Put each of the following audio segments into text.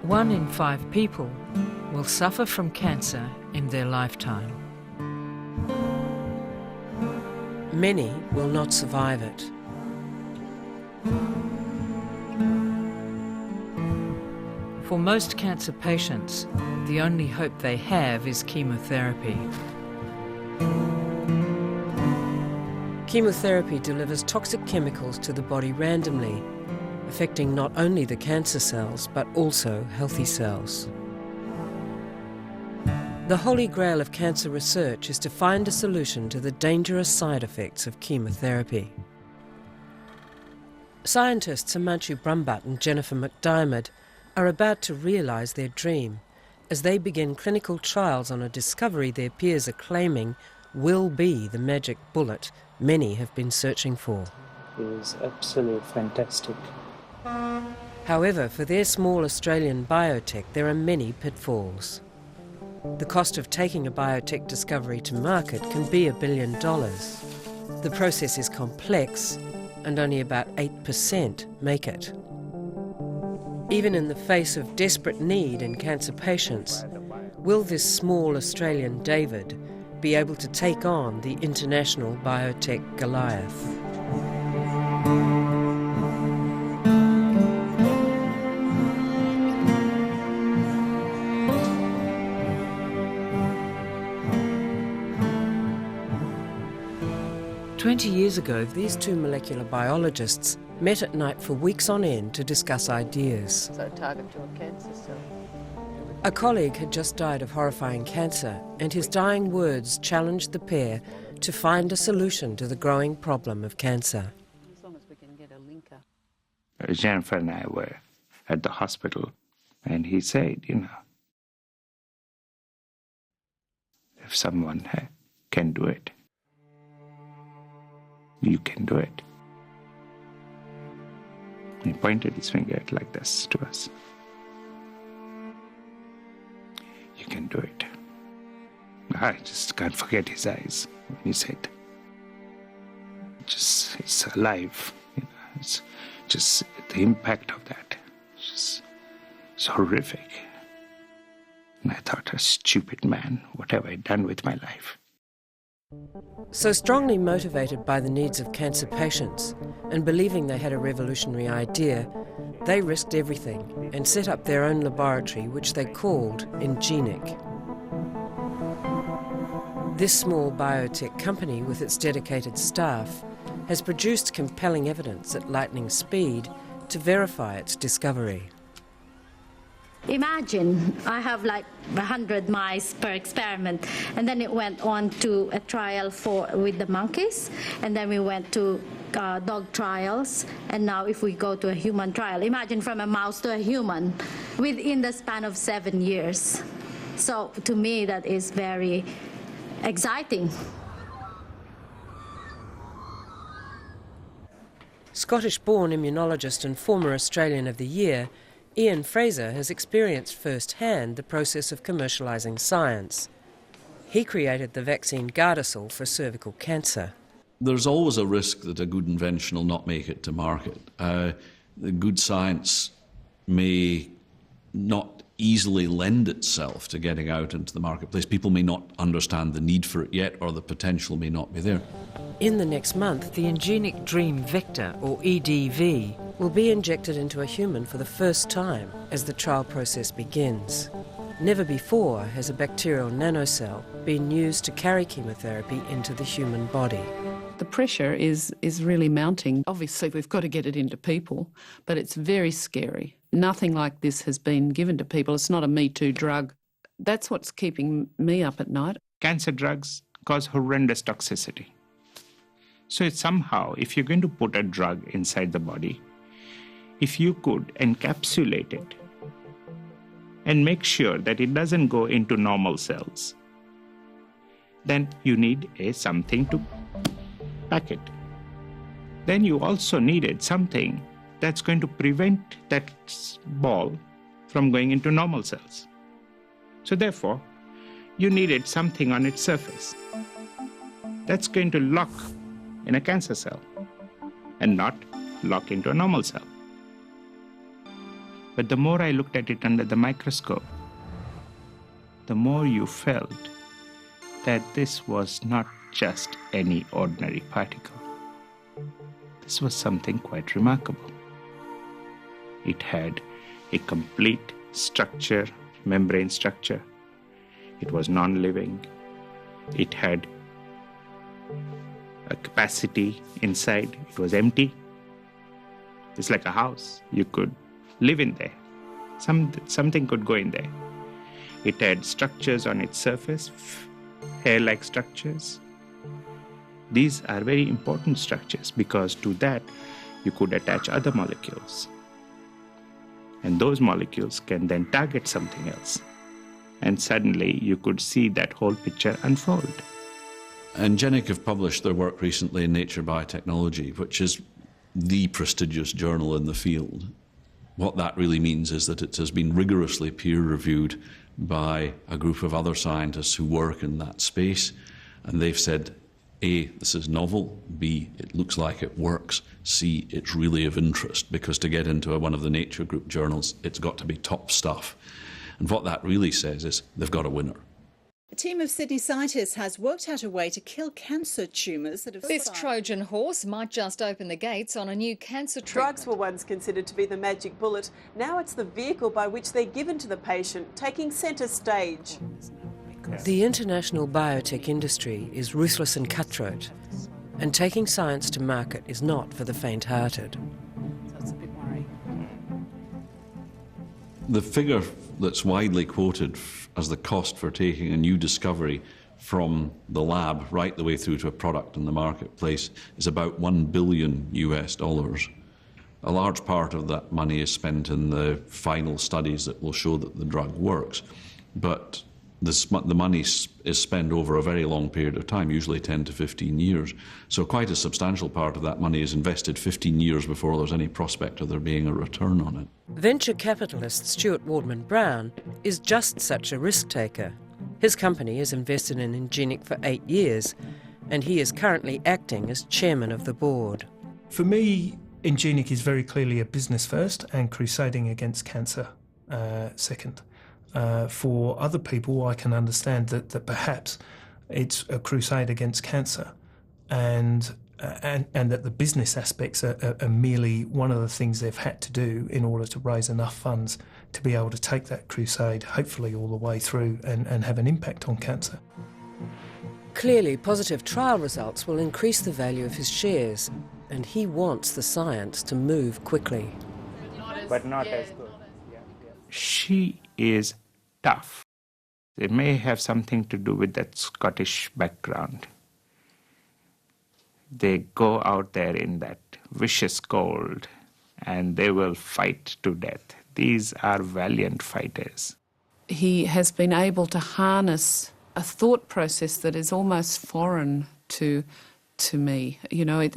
1 in 5 people will suffer from cancer in their lifetime. Many will not survive it. For most cancer patients, the only hope they have is chemotherapy. Chemotherapy delivers toxic chemicals to the body randomly, affecting not only the cancer cells, but also healthy cells. The holy grail of cancer research is to find a solution to the dangerous side effects of chemotherapy. Scientists Himanshu Brumbutt and Jennifer McDiarmid are about to realise their dream as they begin clinical trials on a discovery their peers are claiming will be the magic bullet many have been searching for. It was absolutely fantastic. However, for their small Australian biotech, there are many pitfalls. The cost of taking a biotech discovery to market can be $1 billion. The process is complex, and only about 8% make it. Even in the face of desperate need in cancer patients, will this small Australian David be able to take on the international biotech Goliath? "20 years ago, these two molecular biologists met at night for weeks on end to discuss ideas. So target to a cancer cell. A colleague had just died of horrifying cancer, and his dying words challenged the pair to find a solution to the growing problem of cancer. As long as we can get a linker. Jennifer and I were at the hospital, and he said, if someone can do it, you can do it. He pointed his finger like this to us. You can do it. I just can't forget his eyes when he said, it's alive. It's just the impact of that. It's horrific. And I thought, a stupid man, what have I done with my life? So strongly motivated by the needs of cancer patients and believing they had a revolutionary idea, they risked everything and set up their own laboratory, which they called Ingenic. This small biotech company, with its dedicated staff, has produced compelling evidence at lightning speed to verify its discovery. Imagine I have like 100 mice per experiment, and then it went on to a trial with the monkeys, and then we went to dog trials, and now if we go to a human trial, imagine from a mouse to a human within the span of 7 years. So to me that is very exciting. Scottish-born immunologist and former Australian of the Year, Ian Fraser has experienced firsthand the process of commercialising science. He created the vaccine Gardasil for cervical cancer. There's always a risk that a good invention will not make it to market. The good science may not easily lend itself to getting out into the marketplace. People may not understand the need for it yet, or the potential may not be there. In the next month, the Ingenic Dream Vector, or EDV, will be injected into a human for the first time as the trial process begins. Never before has a bacterial nanocell been used to carry chemotherapy into the human body. The pressure is really mounting. Obviously, we've got to get it into people, but it's very scary. Nothing like this has been given to people. It's not a Me Too drug. That's what's keeping me up at night. Cancer drugs cause horrendous toxicity. So somehow, if you're going to put a drug inside the body, if you could encapsulate it and make sure that it doesn't go into normal cells, then you need something to pack it. Then you also needed something that's going to prevent that ball from going into normal cells. So therefore, you needed something on its surface that's going to lock in a cancer cell and not lock into a normal cell. But the more I looked at it under the microscope, the more you felt that this was not just any ordinary particle. This was something quite remarkable. It had a complete structure, membrane structure. It was non-living. It had a capacity inside. It was empty. It's like a house. You could live in there. Something could go in there. It had structures on its surface, hair-like structures. These are very important structures because to that you could attach other molecules. And those molecules can then target something else. And suddenly you could see that whole picture unfold. And Genic have published their work recently in Nature Biotechnology, which is the prestigious journal in the field. What that really means is that it has been rigorously peer-reviewed by a group of other scientists who work in that space, and they've said, A, this is novel, B, it looks like it works, C, it's really of interest, because to get into one of the Nature Group journals, it's got to be top stuff. And what that really says is they've got a winner. A team of Sydney scientists has worked out a way to kill cancer tumours that have... This Trojan horse might just open the gates on a new cancer treatment. Drugs were once considered to be the magic bullet. Now it's the vehicle by which they're given to the patient, taking centre stage. The international biotech industry is ruthless and cutthroat, and taking science to market is not for the faint-hearted. So it's a bit worrying. The figure that's widely quoted as the cost for taking a new discovery from the lab right the way through to a product in the marketplace is about $1 billion US. A large part of that money is spent in the final studies that will show that the drug works, but the money is spent over a very long period of time, usually 10 to 15 years. So quite a substantial part of that money is invested 15 years before there's any prospect of there being a return on it. Venture capitalist Stuart Wardman-Brown is just such a risk-taker. His company has invested in Ingenic for 8 years, and he is currently acting as chairman of the board. For me, Ingenic is very clearly a business first and crusading against cancer second. For other people, I can understand that perhaps it's a crusade against cancer, and that the business aspects are merely one of the things they've had to do in order to raise enough funds to be able to take that crusade, hopefully all the way through, and have an impact on cancer. Clearly, positive trial results will increase the value of his shares, and he wants the science to move quickly. But not as good. She is tough. It may have something to do with that Scottish background. They go out there in that vicious cold and they will fight to death. These are valiant fighters. He has been able to harness a thought process that is almost foreign to me. You know,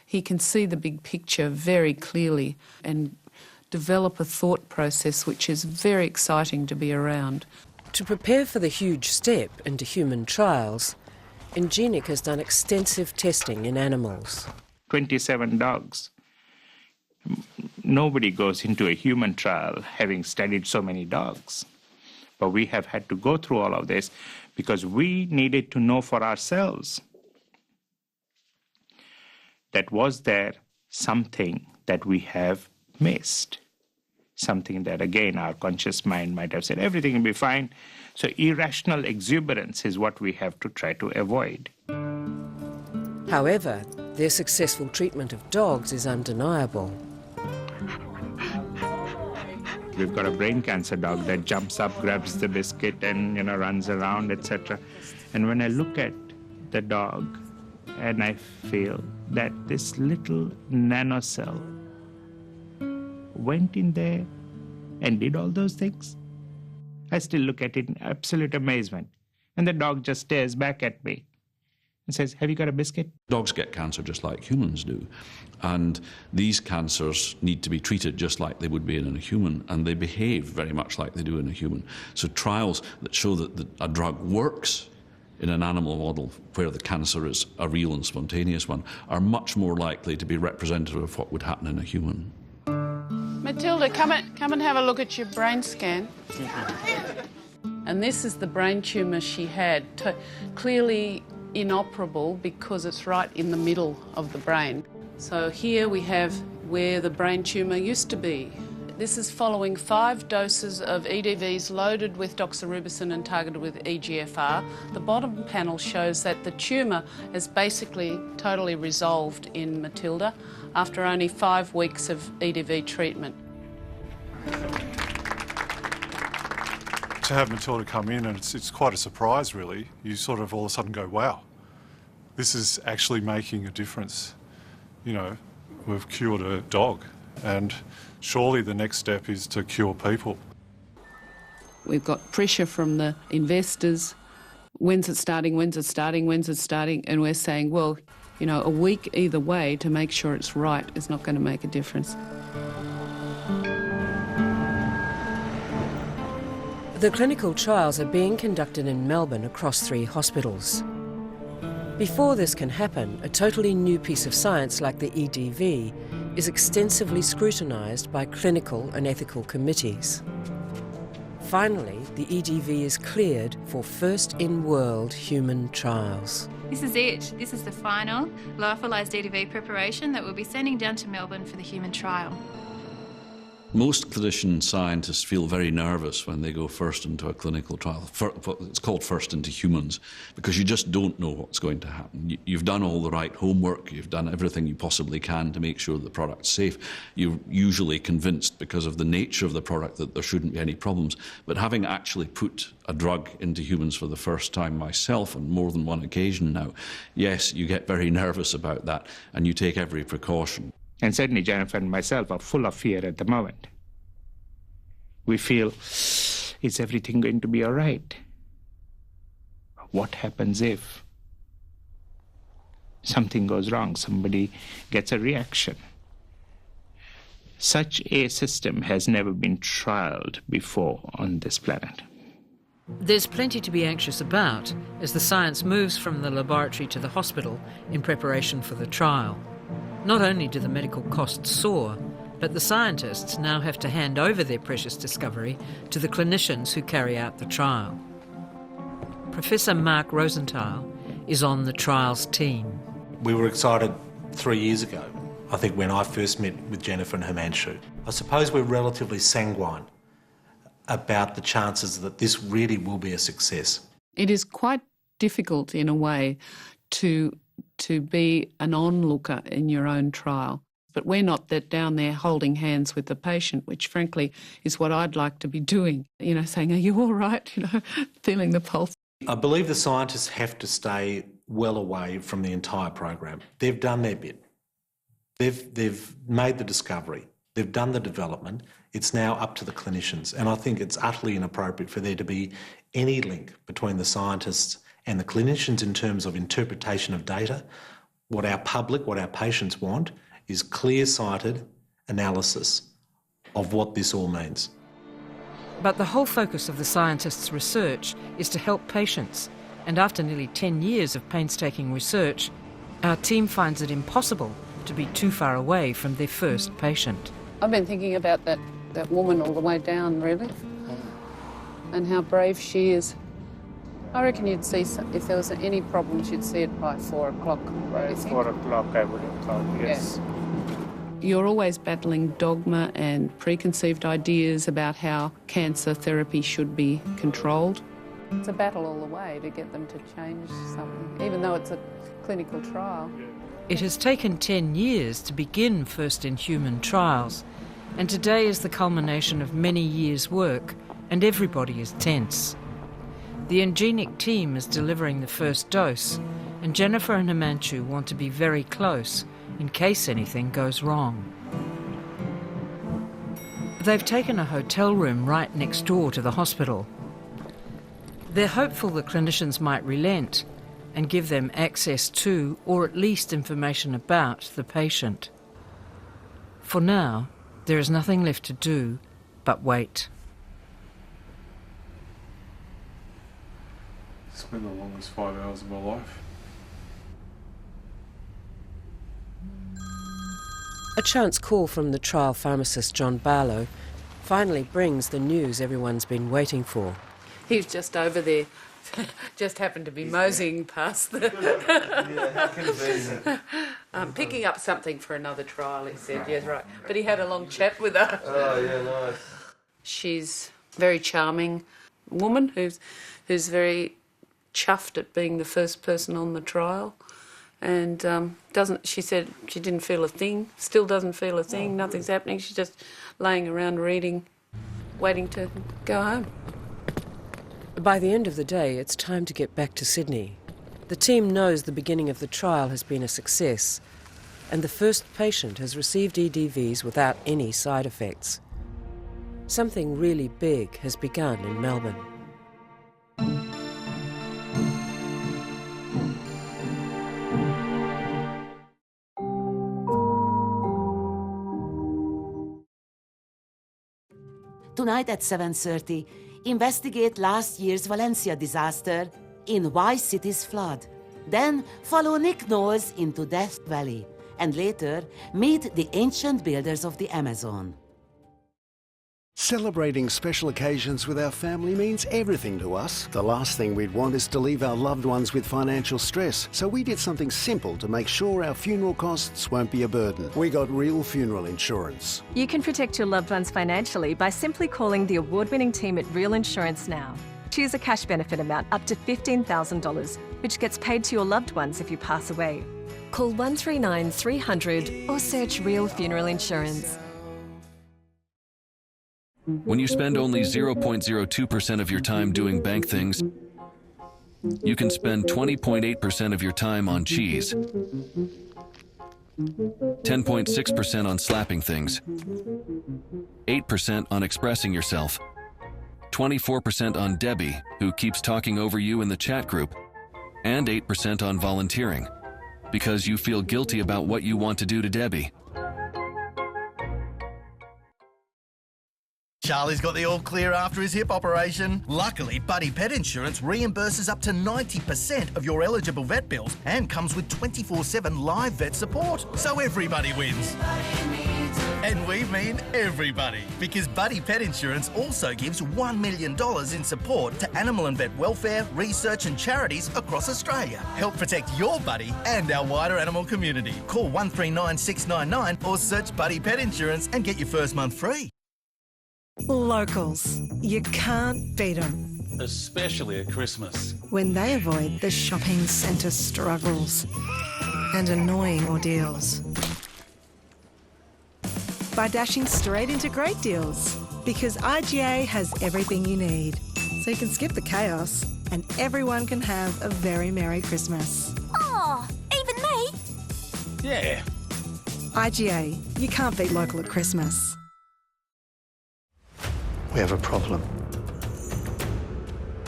he can see the big picture very clearly and develop a thought process which is very exciting to be around. To prepare for the huge step into human trials, Ingenic has done extensive testing in animals. 27 dogs. Nobody goes into a human trial having studied so many dogs. But we have had to go through all of this because we needed to know for ourselves that was there something that we have missed. Something that, again, our conscious mind might have said, everything will be fine. So irrational exuberance is what we have to try to avoid. However, their successful treatment of dogs is undeniable. We've got a brain cancer dog that jumps up, grabs the biscuit and, runs around, etc. And when I look at the dog and I feel that this little nanocell went in there and did all those things, I still look at it in absolute amazement. And the dog just stares back at me and says, have you got a biscuit? Dogs get cancer just like humans do. And these cancers need to be treated just like they would be in a human, and they behave very much like they do in a human. So trials that show that a drug works in an animal model where the cancer is a real and spontaneous one are much more likely to be representative of what would happen in a human. Matilda, come and have a look at your brain scan. And this is the brain tumour she had, clearly inoperable because it's right in the middle of the brain. So here we have where the brain tumour used to be. This is following 5 doses of EDVs loaded with doxorubicin and targeted with EGFR. The bottom panel shows that the tumour has basically totally resolved in Matilda after only 5 weeks of EDV treatment. To have Matilda come in, and it's quite a surprise really. You sort of all of a sudden go, wow, this is actually making a difference. You know, we've cured a dog, and surely the next step is to cure people. We've got pressure from the investors. When's it starting, when's it starting, when's it starting? And we're saying, well, you know, a week either way to make sure it's right is not going to make a difference. The clinical trials are being conducted in Melbourne across 3 hospitals. Before this can happen, a totally new piece of science like the EDV is extensively scrutinised by clinical and ethical committees. Finally, the EDV is cleared for first-in-world human trials. This is it. This is the final lyophilized EDV preparation that we'll be sending down to Melbourne for the human trial. Most clinician scientists feel very nervous when they go first into a clinical trial. It's called first into humans, because you just don't know what's going to happen. You've done all the right homework, you've done everything you possibly can to make sure the product's safe. You're usually convinced, because of the nature of the product, that there shouldn't be any problems. But having actually put a drug into humans for the first time myself on more than one occasion now, yes, you get very nervous about that, and you take every precaution. And certainly Jennifer and myself are full of fear at the moment. We feel, is everything going to be all right? What happens if something goes wrong, somebody gets a reaction? Such a system has never been trialed before on this planet. There's plenty to be anxious about as the science moves from the laboratory to the hospital in preparation for the trial. Not only do the medical costs soar, but the scientists now have to hand over their precious discovery to the clinicians who carry out the trial. Professor Mark Rosenthal is on the trials team. We were excited 3 years ago, I think, when I first met with Jennifer and Himanshu. I suppose we're relatively sanguine about the chances that this really will be a success. It is quite difficult in a way to be an onlooker in your own trial. But we're not that down there holding hands with the patient, which frankly is what I'd like to be doing, you know, saying, are you all right, you know, feeling the pulse. I believe the scientists have to stay well away from the entire program. They've done their bit. They've made the discovery. They've done the development. It's now up to the clinicians. And I think it's utterly inappropriate for there to be any link between the scientists and the clinicians in terms of interpretation of data. What our public, what our patients want is clear-sighted analysis of what this all means. But the whole focus of the scientists' research is to help patients. And after nearly 10 years of painstaking research, our team finds it impossible to be too far away from their first patient. I've been thinking about that woman all the way down, really, and how brave she is. I reckon you'd see, if there was any problems, you'd see it by 4 o'clock. By 4 o'clock, I would have thought, yes. Yeah. You're always battling dogma and preconceived ideas about how cancer therapy should be controlled. It's a battle all the way to get them to change something, even though it's a clinical trial. It has taken 10 years to begin first-in-human trials, and today is the culmination of many years' work, and everybody is tense. The Engenic team is delivering the first dose, and Jennifer and Himanshu want to be very close in case anything goes wrong. They've taken a hotel room right next door to the hospital. They're hopeful the clinicians might relent and give them access to, or at least information about, the patient. For now, there is nothing left to do but wait. It's been the longest 5 hours of my life. A chance call from the trial pharmacist John Barlow finally brings the news everyone's been waiting for. He was just over there, just happened to be moseying past the... how convenient. Picking up something for another trial, he said, yes, right. But he had a long chat with her. Oh, yeah, nice. She's a very charming woman who's very chuffed at being the first person on the trial. And she said she didn't feel a thing, still doesn't feel a thing, nothing's happening. She's just laying around reading, waiting to go home. By the end of the day, it's time to get back to Sydney. The team knows the beginning of the trial has been a success, and the first patient has received EDVs without any side effects. Something really big has begun in Melbourne. Tonight at 7:30, investigate last year's Valencia disaster in Why Cities Flood. Then follow Nick Knowles into Death Valley, and later meet the ancient builders of the Amazon. Celebrating special occasions with our family means everything to us. The last thing we'd want is to leave our loved ones with financial stress, so we did something simple to make sure our funeral costs won't be a burden. We got real funeral insurance. You can protect your loved ones financially by simply calling the award-winning team at Real Insurance now. Choose a cash benefit amount up to $15,000, which gets paid to your loved ones if you pass away. Call 139 300 or search Real Funeral Insurance. When you spend only 0.02% of your time doing bank things, you can spend 20.8% of your time on cheese, 10.6% on slapping things, 8% on expressing yourself, 24% on Debbie, who keeps talking over you in the chat group, and 8% on volunteering, because you feel guilty about what you want to do to Debbie. Charlie's got the all clear after his hip operation. Luckily, Buddy Pet Insurance reimburses up to 90% of your eligible vet bills and comes with 24/7 live vet support. So everybody wins. And we mean everybody, because Buddy Pet Insurance also gives $1 million in support to animal and vet welfare, research and charities across Australia. Help protect your buddy and our wider animal community. Call 139 699 or search Buddy Pet Insurance and get your first month free. Locals. You can't beat them. Especially at Christmas. When they avoid the shopping centre struggles and annoying ordeals. By dashing straight into great deals. Because IGA has everything you need. So you can skip the chaos and everyone can have a very Merry Christmas. Oh, even me? Yeah. IGA. You can't beat local at Christmas. We have a problem.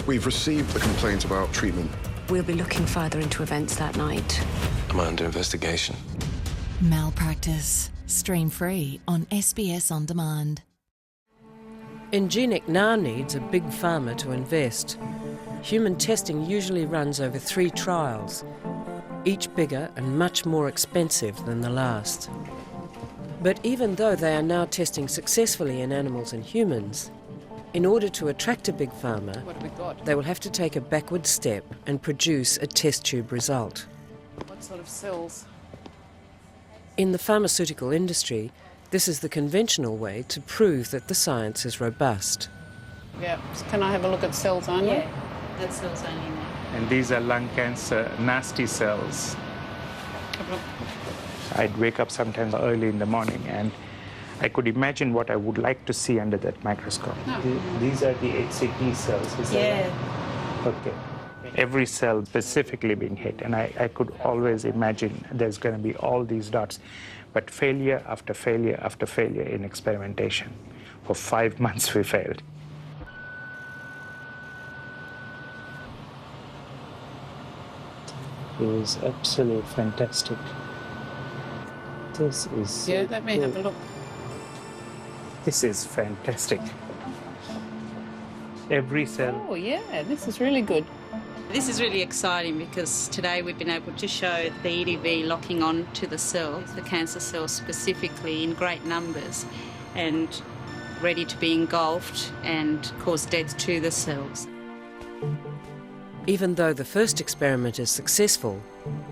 We've received a complaint about treatment. We'll be looking further into events that night. Am I under investigation? Malpractice. Stream free on SBS On Demand. Ingenic now needs a big pharma to invest. Human testing usually runs over 3 trials, each bigger and much more expensive than the last. But even though they are now testing successfully in animals and humans, in order to attract a big pharma, they will have to take a backward step and produce a test tube result. What sort of cells? In the pharmaceutical industry, this is the conventional way to prove that the science is robust. Yeah, can I have a look at cells only? Yeah, that's cells only now. And these are lung cancer, nasty cells. I'd wake up sometimes early in the morning and I could imagine what I would like to see under that microscope. Oh. These are the HCT cells, is that right? Okay. Every cell specifically being hit, and I could always imagine there's going to be all these dots. But failure after failure after failure in experimentation. For 5 months we failed. It was absolutely fantastic. This is... Yeah, let me have a look. This is fantastic. every cell. Oh, yeah, this is really good. This is really exciting because today we've been able to show the EDV locking on to the cells, the cancer cells specifically, in great numbers and ready to be engulfed and cause death to the cells. Even though the first experiment is successful,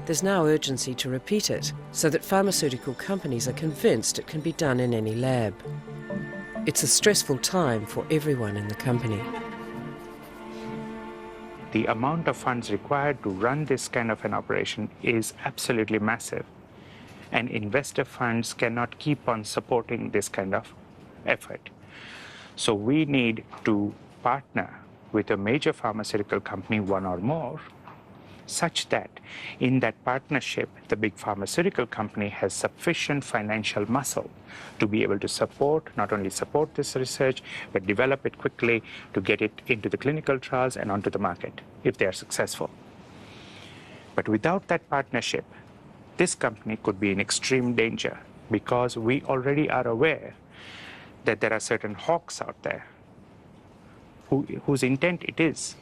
there's now urgency to repeat it so that pharmaceutical companies are convinced it can be done in any lab. It's a stressful time for everyone in the company. The amount of funds required to run this kind of an operation is absolutely massive. And investor funds cannot keep on supporting this kind of effort. So we need to partner with a major pharmaceutical company, one or more, such that in that partnership, the big pharmaceutical company has sufficient financial muscle to be able to support, not only support this research, but develop it quickly to get it into the clinical trials and onto the market, if they are successful. But without that partnership, this company could be in extreme danger because we already are aware that there are certain hawks out there whose intent it is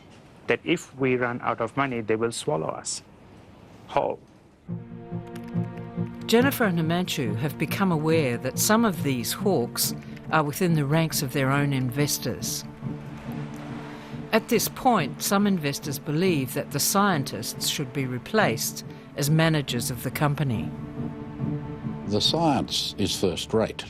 that if we run out of money, they will swallow us whole. Jennifer and Himanshu have become aware that some of these hawks are within the ranks of their own investors. At this point, some investors believe that the scientists should be replaced as managers of the company. The science is first rate.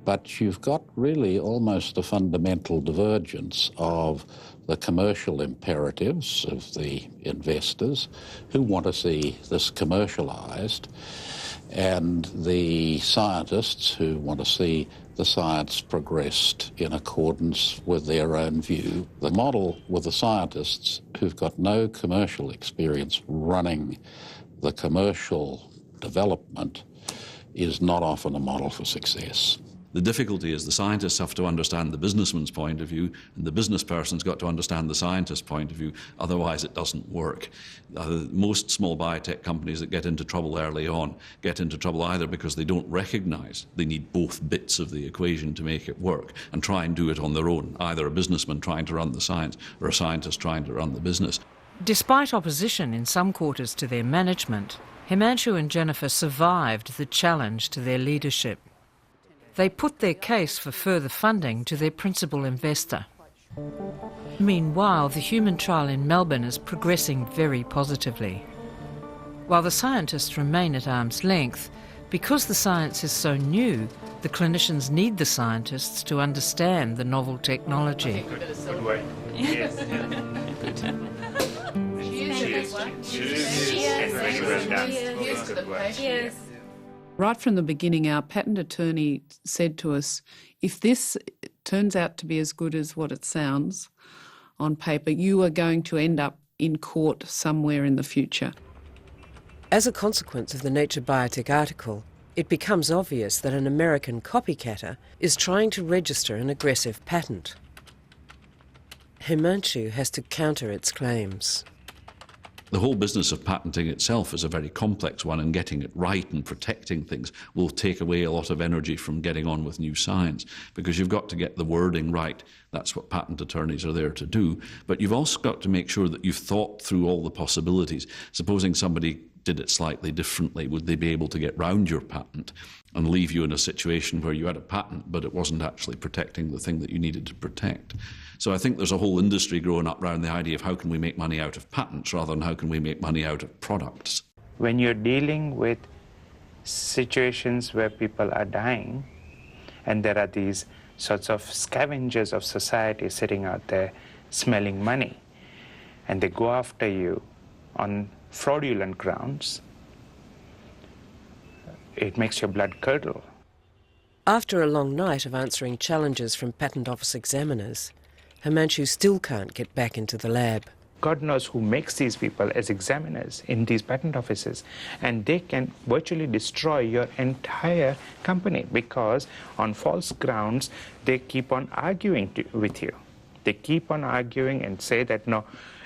But you've got really almost a fundamental divergence of the commercial imperatives of the investors who want to see this commercialised and the scientists who want to see the science progressed in accordance with their own view. The model with the scientists who've got no commercial experience running the commercial development is not often a model for success. The difficulty is the scientists have to understand the businessman's point of view, and the business person's got to understand the scientist's point of view, otherwise it doesn't work. Most small biotech companies that get into trouble early on get into trouble either because they don't recognise they need both bits of the equation to make it work and try and do it on their own, either a businessman trying to run the science or a scientist trying to run the business. Despite opposition in some quarters to their management, Himanshu and Jennifer survived the challenge to their leadership. They put their case for further funding to their principal investor. Meanwhile, the human trial in Melbourne is progressing very positively. While the scientists remain at arm's length, because the science is so new, the clinicians need the scientists to understand the novel technology. Good way. Yes. Cheers. Right from the beginning, our patent attorney said to us, if this turns out to be as good as what it sounds on paper, you are going to end up in court somewhere in the future. As a consequence of the Nature Biotech article, it becomes obvious that an American copycatter is trying to register an aggressive patent. Himanshu has to counter its claims. The whole business of patenting itself is a very complex one, and getting it right and protecting things will take away a lot of energy from getting on with new science, because you've got to get the wording right. That's what patent attorneys are there to do. But you've also got to make sure that you've thought through all the possibilities. Supposing somebody did it slightly differently, would they be able to get round your patent and leave you in a situation where you had a patent but it wasn't actually protecting the thing that you needed to protect? So I think there's a whole industry growing up around the idea of how can we make money out of patents rather than how can we make money out of products. When you're dealing with situations where people are dying and there are these sorts of scavengers of society sitting out there smelling money, and they go after you on fraudulent grounds, it makes your blood curdle. After a long night of answering challenges from patent office examiners, Himanshu still can't get back into the lab. God knows who makes these people as examiners in these patent offices, and they can virtually destroy your entire company because on false grounds they keep on arguing with you. They keep on arguing and say that no,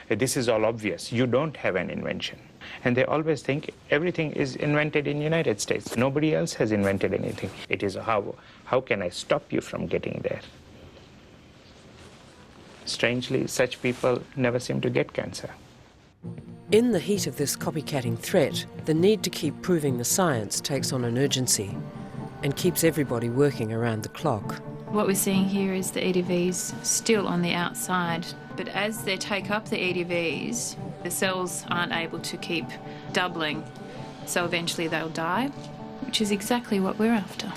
this is all obvious, you don't have an invention. And they always think everything is invented in the United States. Nobody else has invented anything. It is how can I stop you from getting there? strangely, such people never seem to get cancer. In the heat of this copycatting threat, the need to keep proving the science takes on an urgency and keeps everybody working around the clock. What we're seeing here is the EDVs still on the outside, but as they take up the EDVs, the cells aren't able to keep doubling, so eventually they'll die, which is exactly what we're after.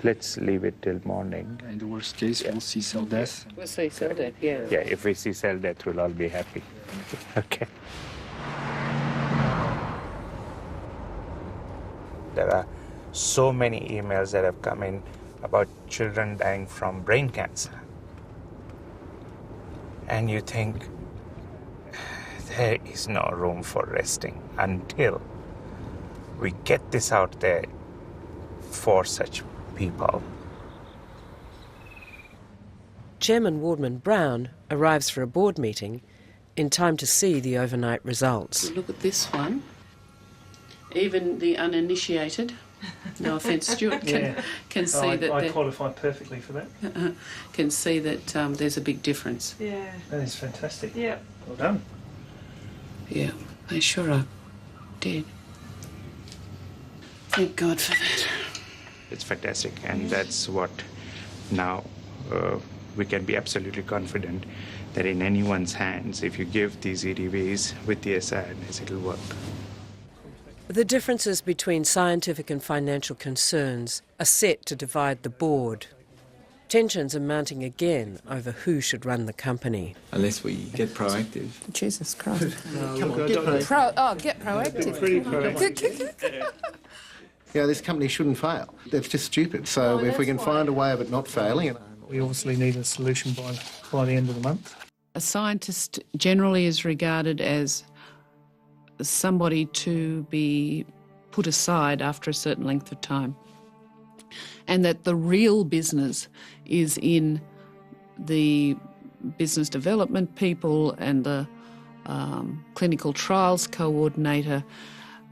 Let's leave it till morning. In the worst case, we'll see cell death. We'll see cell death, yeah. Yeah, if we see cell death, we'll all be happy. Okay. There are so many emails that have come in about children dying from brain cancer. And you think, there is no room for resting until we get this out there for such people. Chairman Wardman Brown arrives for a board meeting in time to see the overnight results. Look at this one. Even the uninitiated, no offence, Stuart, can see that... I qualify perfectly for that. Can see that there's a big difference. Yeah. That is fantastic. Yeah. Well done. Yeah, they sure are dead. Thank God for that. It's fantastic, and that's what now we can be absolutely confident that in anyone's hands, if you give these EDVs with the siRNAs, it'll work. The differences between scientific and financial concerns are set to divide the board. Tensions are mounting again over who should run the company. Unless we get proactive. Jesus Christ. Come on, get proactive. Pretty proactive. Yeah, this company shouldn't fail. That's just stupid. So if we can find a way of it not failing... We obviously need a solution by the end of the month. A scientist generally is regarded as somebody to be put aside after a certain length of time, and that the real business is in the business development people and the clinical trials coordinator,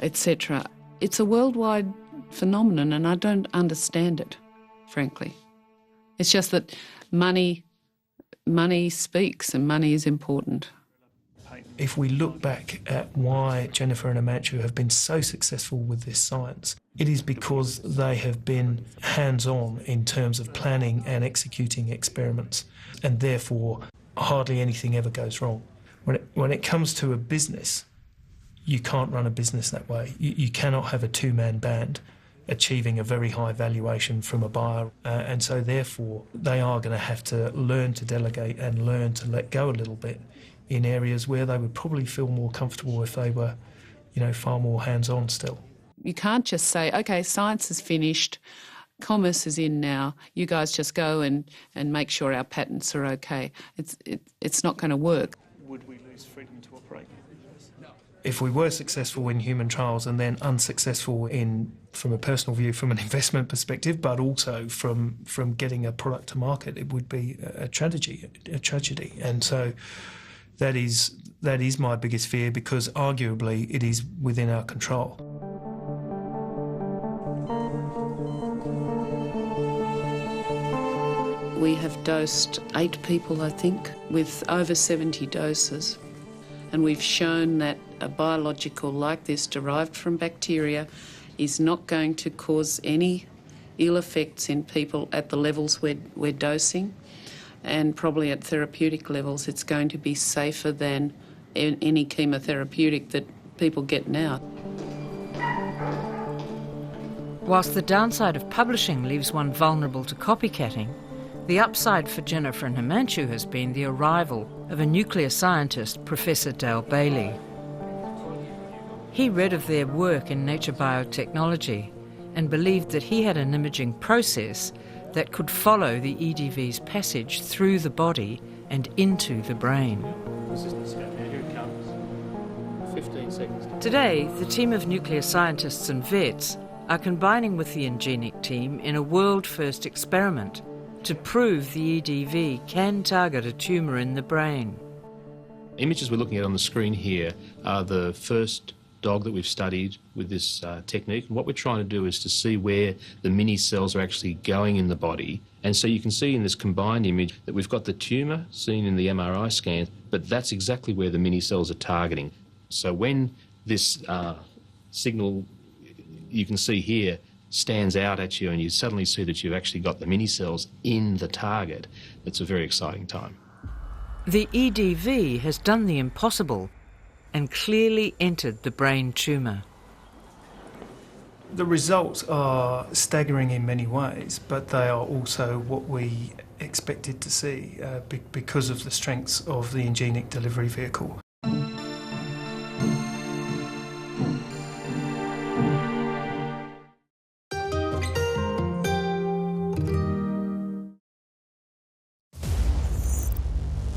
etc. It's a worldwide phenomenon, and I don't understand it, frankly. It's just that money speaks, and money is important. If we look back at why Jennifer and Amanchu have been so successful with this science, it is because they have been hands-on in terms of planning and executing experiments, and therefore hardly anything ever goes wrong. When it comes to a business, you can't run a business that way. You cannot have a two-man band achieving a very high valuation from a buyer, and so therefore they are going to have to learn to delegate and learn to let go a little bit in areas where they would probably feel more comfortable if they were, far more hands-on still. You can't just say, OK, science is finished, commerce is in now, you guys just go and make sure our patents are OK. It's not going to work. Would we lose freedom to operate? If we were successful in human trials and then unsuccessful from a personal view, from an investment perspective, but also from getting a product to market, it would be a tragedy. And so that is my biggest fear, because arguably it is within our control. We have dosed 8 people, I think, with over 70 doses. And we've shown that a biological like this, derived from bacteria, is not going to cause any ill effects in people at the levels we're dosing. And probably at therapeutic levels, it's going to be safer than any chemotherapeutic that people get now. Whilst the downside of publishing leaves one vulnerable to copycatting, the upside for Jennifer and Himanshu has been the arrival of a nuclear scientist, Professor Dale Bailey. He read of their work in Nature Biotechnology and believed that he had an imaging process that could follow the EDV's passage through the body and into the brain. Here it comes. 15 seconds. Today, the team of nuclear scientists and vets are combining with the Ingenic team in a world-first experiment to prove the EDV can target a tumour in the brain. Images we're looking at on the screen here are the first dog that we've studied with this technique. And what we're trying to do is to see where the mini cells are actually going in the body. And so you can see in this combined image that we've got the tumour seen in the MRI scan, but that's exactly where the mini cells are targeting. So when this signal you can see here stands out at you and you suddenly see that you've actually got the mini cells in the target, it's a very exciting time. The EDV has done the impossible and clearly entered the brain tumour. The results are staggering in many ways, but they are also what we expected to see because of the strengths of the Ingenic delivery vehicle.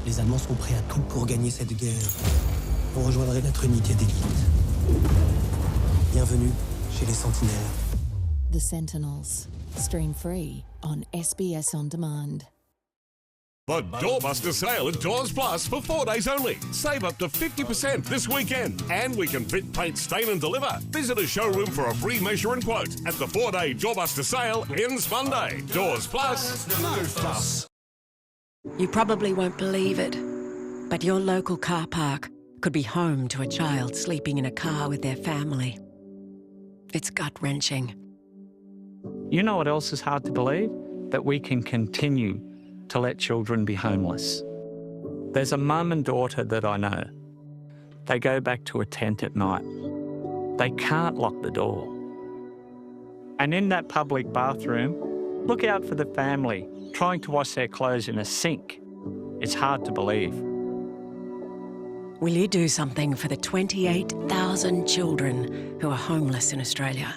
Les Allemands sont prêts à tout pour gagner cette guerre. Vous rejoindrez notre unité d'élite. Bienvenue chez les Sentinelles. The Sentinels. Stream free on SBS On Demand. The Doorbuster sale at Doors Plus for 4 days only. Save up to 50% this weekend. And we can fit, paint, stain and deliver. Visit a showroom for a free measure and quote at the 4-day Doorbuster sale ends Monday. Doors Plus. No fuss. You probably won't believe it, but your local car park could be home to a child sleeping in a car with their family. It's gut-wrenching. You know what else is hard to believe? That we can continue to let children be homeless. There's a mum and daughter that I know. They go back to a tent at night. They can't lock the door. And in that public bathroom, look out for the family trying to wash their clothes in a sink. It's hard to believe. Will you do something for the 28,000 children who are homeless in Australia?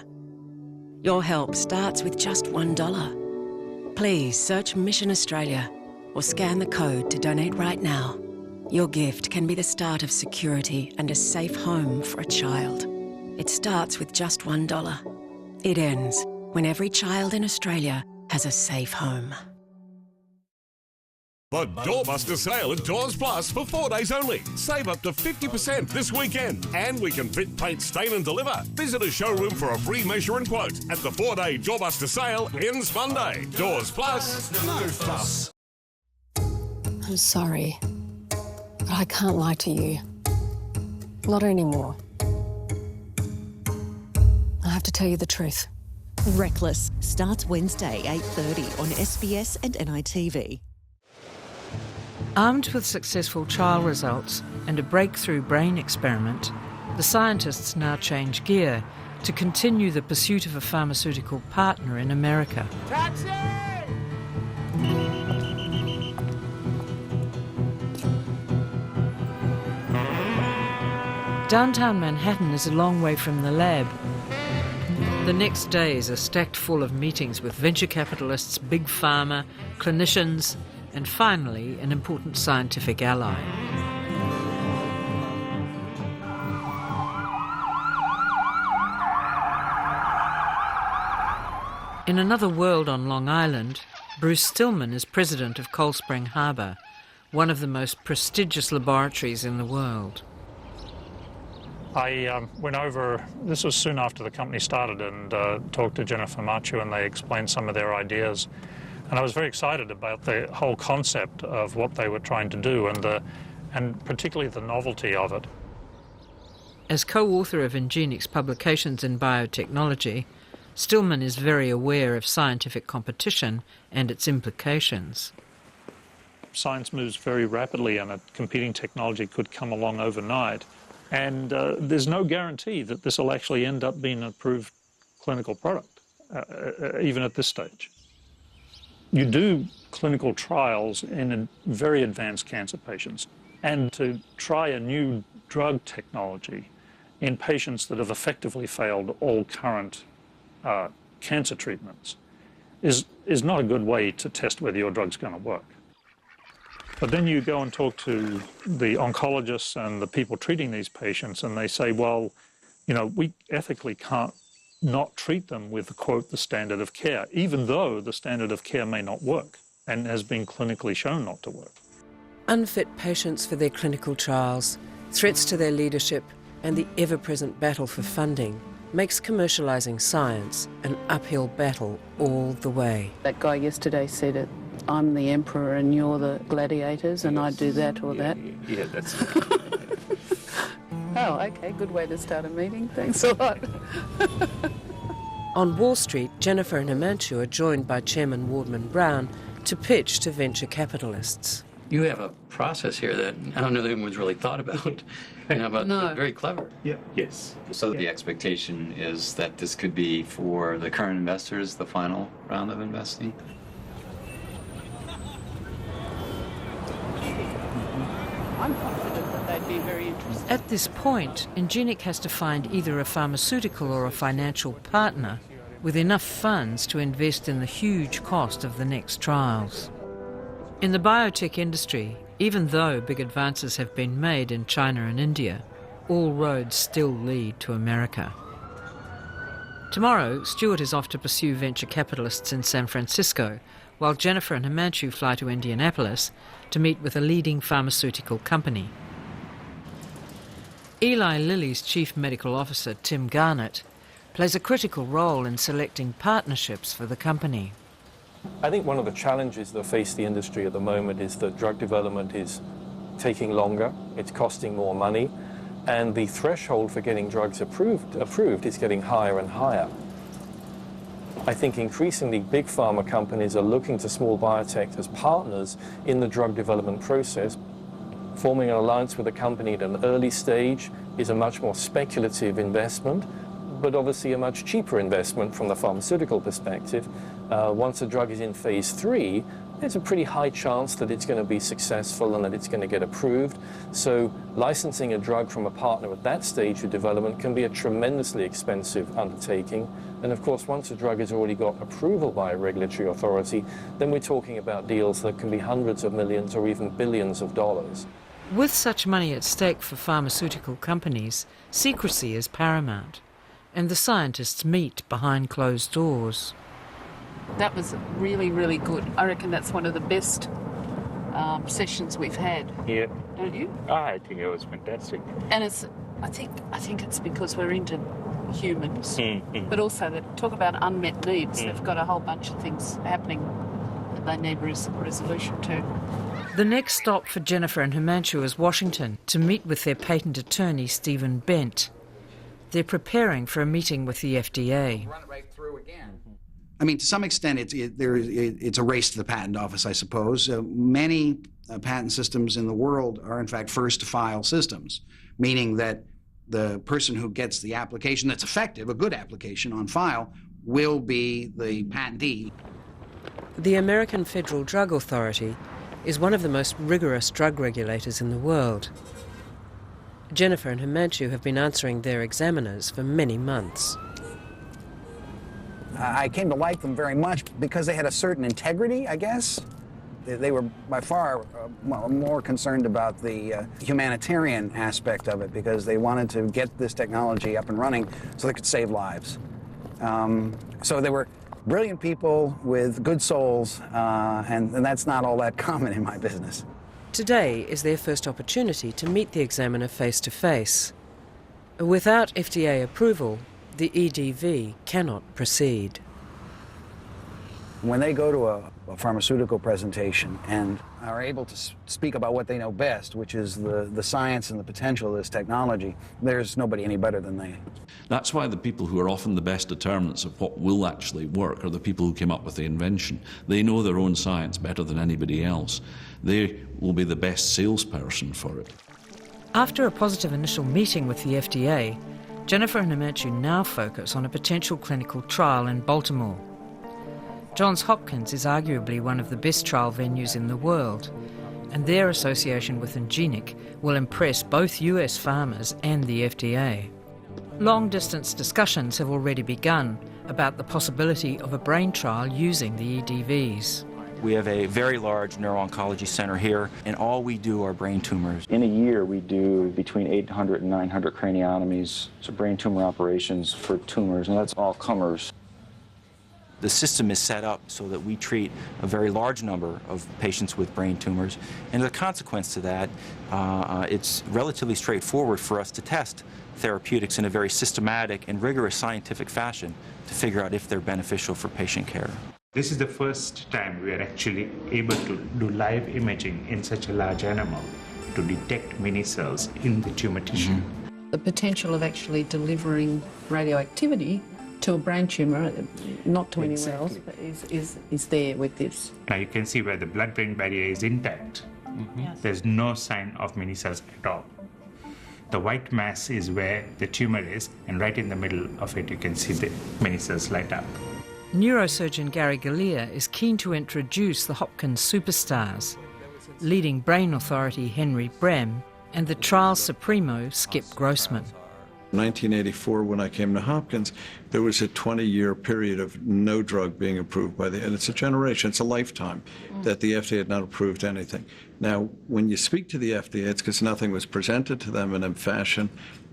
Your help starts with just $1. Please search Mission Australia or scan the code to donate right now. Your gift can be the start of security and a safe home for a child. It starts with just $1. It ends when every child in Australia has a safe home. The Doorbuster sale at Doors Plus for 4 days only. Save up to 50% this weekend. And we can fit, paint, stain and deliver. Visit a showroom for a free measure and quote at the 4-day Doorbuster sale ends Monday. Doors Plus. No fuss. I'm sorry, but I can't lie to you. Not anymore. I have to tell you the truth. Reckless starts Wednesday, 8:30 on SBS and NITV. Armed with successful trial results and a breakthrough brain experiment, the scientists now change gear to continue the pursuit of a pharmaceutical partner in America. Taxi! Downtown Manhattan is a long way from the lab. The next days are stacked full of meetings with venture capitalists, big pharma, clinicians, and finally, an important scientific ally. In another world on Long Island, Bruce Stillman is president of Cold Spring Harbor, one of the most prestigious laboratories in the world. I went over, this was soon after the company started, and talked to Jennifer Machu, and they explained some of their ideas. And I was very excited about the whole concept of what they were trying to do and particularly the novelty of it. As co-author of Ingenic's publications in biotechnology, Stillman is very aware of scientific competition and its implications. Science moves very rapidly and a competing technology could come along overnight. And there's no guarantee that this will actually end up being an approved clinical product, even at this stage. You do clinical trials in very advanced cancer patients, and to try a new drug technology in patients that have effectively failed all current cancer treatments is not a good way to test whether your drug's going to work. But then you go and talk to the oncologists and the people treating these patients, and they say, well, you know, we ethically can't not treat them with, quote, the standard of care, even though the standard of care may not work and has been clinically shown not to work. Unfit patients for their clinical trials, threats to their leadership, and the ever-present battle for funding makes commercialising science an uphill battle all the way. That guy yesterday said it, I'm the emperor and you're the gladiators, and I do that or that. Yeah, that's... Oh, okay, good way to start a meeting. Thanks a lot. On Wall Street, Jennifer and Himanshu are joined by Chairman Wardman Brown to pitch to venture capitalists. You have a process here that I don't know that anyone's really thought about, but very clever. Yeah. Yes. So the expectation is that this could be for the current investors, the final round of investing? I'm confident that they'd be very interested. At this point, Ingenic has to find either a pharmaceutical or a financial partner with enough funds to invest in the huge cost of the next trials. In the biotech industry, even though big advances have been made in China and India, all roads still lead to America. Tomorrow, Stuart is off to pursue venture capitalists in San Francisco, while Jennifer and Himanshu fly to Indianapolis to meet with a leading pharmaceutical company. Eli Lilly's Chief Medical Officer, Tim Garnett, plays a critical role in selecting partnerships for the company. I think one of the challenges that face the industry at the moment is that drug development is taking longer, it's costing more money, and the threshold for getting drugs approved is getting higher and higher. I think increasingly big pharma companies are looking to small biotech as partners in the drug development process. Forming an alliance with a company at an early stage is a much more speculative investment, but obviously a much cheaper investment from the pharmaceutical perspective. Once a drug is in phase 3, there's a pretty high chance that it's going to be successful and that it's going to get approved. So licensing a drug from a partner at that stage of development can be a tremendously expensive undertaking. And of course, once a drug has already got approval by a regulatory authority, then we're talking about deals that can be hundreds of millions or even billions of dollars. With such money at stake for pharmaceutical companies, secrecy is paramount, and the scientists meet behind closed doors. That was really, really good. I reckon that's one of the best sessions we've had. Yeah. Don't you? I think it was fantastic. And it's, I think it's because we're into humans, but also they talk about unmet needs. They've got a whole bunch of things happening that they need resolution to. The next stop for Jennifer and Himanshu is Washington to meet with their patent attorney, Stephen Bent. They're preparing for a meeting with the FDA. Run it right through again. I mean, to some extent, it's a race to the patent office, I suppose. Many patent systems in the world are, in fact, first-to-file systems, meaning that the person who gets the application that's effective, a good application on file, will be the patentee. The American Federal Drug Authority is one of the most rigorous drug regulators in the world. Jennifer and Himanshu have been answering their examiners for many months. I came to like them very much because they had a certain integrity, I guess. They were by far more concerned about the humanitarian aspect of it because they wanted to get this technology up and running so they could save lives. So they were brilliant people with good souls, and that's not all that common in my business. Today is their first opportunity to meet the examiner face-to-face. Without FDA approval, the EDV cannot proceed. When they go to a pharmaceutical presentation and are able to speak about what they know best, which is the science and the potential of this technology, there's nobody any better than they. That's why the people who are often the best determinants of what will actually work are the people who came up with the invention. They know their own science better than anybody else. They will be the best salesperson for it. After a positive initial meeting with the FDA, Jennifer and Himanshu now focus on a potential clinical trial in Baltimore. Johns Hopkins is arguably one of the best trial venues in the world, and their association with Ingenic will impress both US farmers and the FDA. Long-distance discussions have already begun about the possibility of a brain trial using the EDVs. We have a very large neuro-oncology center here, and all we do are brain tumors. In a year, we do between 800 and 900 craniotomies, so brain tumor operations for tumors, and that's all comers. The system is set up so that we treat a very large number of patients with brain tumors, and as a consequence to that, it's relatively straightforward for us to test therapeutics in a very systematic and rigorous scientific fashion to figure out if they're beneficial for patient care. This is the first time we are actually able to do live imaging in such a large animal to detect mini cells in the tumor tissue. The potential of actually delivering radioactivity to a brain tumour, not to anywhere else, but is there with this. Now you can see where the blood-brain barrier is intact. Yes. There's no sign of mini cells at all. The white mass is where the tumour is, and right in the middle of it you can see the mini cells light up. Neurosurgeon Gary Galea is keen to introduce the Hopkins superstars, leading brain authority Henry Brem and the trial supremo Skip Grossman. In 1984, when I came to Hopkins, there was a 20-year period of no drug being approved by and it's a generation, it's a lifetime, that the FDA had not approved anything. Now, when you speak to the FDA, it's because nothing was presented to them in a fashion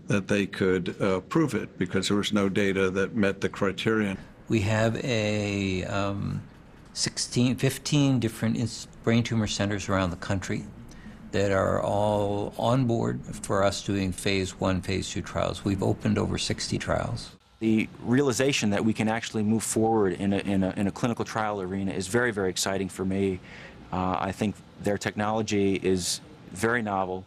that they could approve it, because there was no data that met the criterion. We have a 15 different brain tumor centers around the country that are all on board for us doing phase 1, phase 2 trials. We've opened over 60 trials. The realization that we can actually move forward in a clinical trial arena is very, very exciting for me. I think their technology is very novel,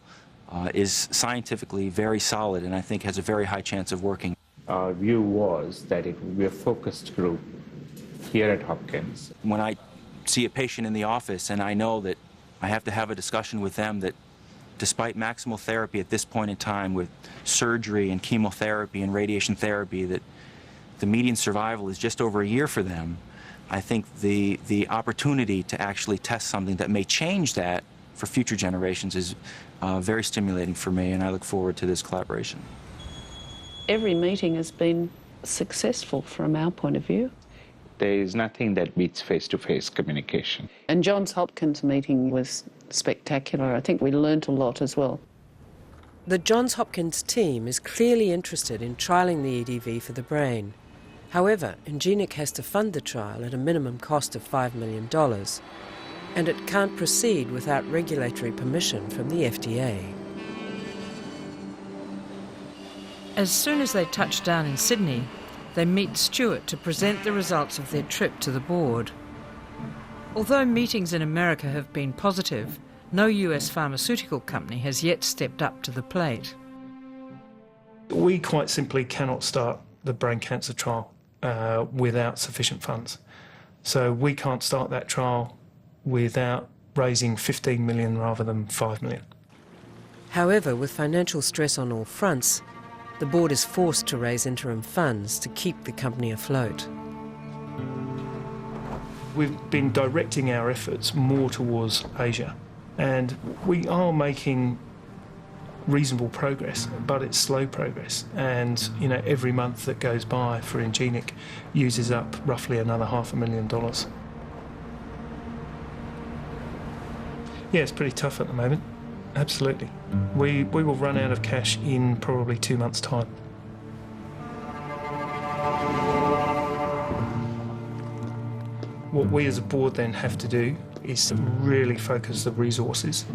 is scientifically very solid, and I think has a very high chance of working. Our view was that it would be a focused group here at Hopkins. When I see a patient in the office and I know that I have to have a discussion with them that despite maximal therapy at this point in time with surgery and chemotherapy and radiation therapy, that the median survival is just over a year for them, I think the opportunity to actually test something that may change that for future generations is very stimulating for me, and I look forward to this collaboration. Every meeting has been successful from our point of view. There is nothing that beats face-to-face communication. And Johns Hopkins meeting was spectacular. I think we learnt a lot as well. The Johns Hopkins team is clearly interested in trialling the EDV for the brain. However, Ingenic has to fund the trial at a minimum cost of $5 million, and it can't proceed without regulatory permission from the FDA. As soon as they touch down in Sydney, they meet Stuart to present the results of their trip to the board. Although meetings in America have been positive, no US pharmaceutical company has yet stepped up to the plate. We quite simply cannot start the brain cancer trial without sufficient funds. So we can't start that trial without raising 15 million rather than 5 million. However, with financial stress on all fronts, the board is forced to raise interim funds to keep the company afloat. We've been directing our efforts more towards Asia, and we are making reasonable progress, but it's slow progress. And every month that goes by for Ingenic uses up roughly another $500,000. Yeah, it's pretty tough at the moment. Absolutely. We will run out of cash in probably 2 months' time. What we as a board then have to do is to really focus the resources